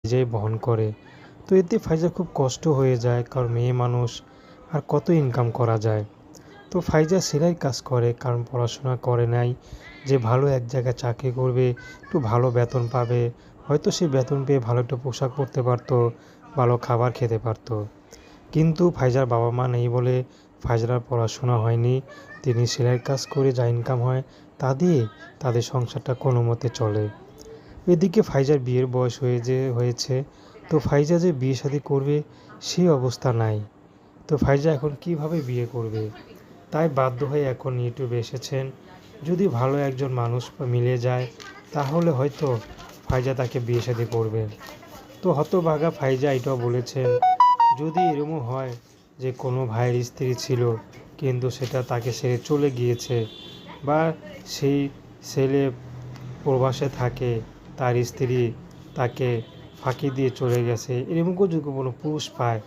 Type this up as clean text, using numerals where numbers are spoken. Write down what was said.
নিজেই বহন করে। তো এতে ফাইজার খুব কষ্ট হয়ে যায়, কারণ মেয়ে মানুষ আর কত ইনকাম করা যায়। তো ফাইজা সেলাই কাজ করে, কারণ পড়াশোনা করে নাই যে ভালো এক জায়গায় চাকরি করবে, একটু ভালো বেতন পাবে, হয়তো সে বেতন পেয়ে ভালো একটা পোশাক পরতে পারতো, ভালো খাবার খেতে পারতো। কিন্তু ফাইজার বাবা মা নেই বলে ফাইজার আর পড়াশোনা হয়নি। তিনি সেলাইয়ের কাজ করে যা ইনকাম হয় তা দিয়ে তাদের সংসারটা কোনো মতে চলে। এদিকে ফাইজার বিয়ের বয়স হয়েছে। তো ফাইজা যে বিয়ে শাদী করবে সেই অবস্থা নাই। তো ফাইজা এখন কিভাবে বিয়ে করবে, তাই বাধ্য হয়ে এখন ইউটিউবে এসেছেন। যদি ভালো একজন মানুষ মিলে যায় তাহলে হয়তো ফাইজা তাকে বিয়ে শাদী করবেন। তো হতভাগা ফাইজা এটাও বলেছেন, যদি এরকম হয় যে কোনো ভাইয়ের স্ত্রী ছিল কিন্তু সেটা তাকে ছেড়ে চলে গিয়েছে, বা সেই ছেলে প্রবাসে থাকে, তার স্ত্রী তাকে ফাঁকি দিয়ে চলে গেছে, এরকম যদি কোনো পুরুষ পায়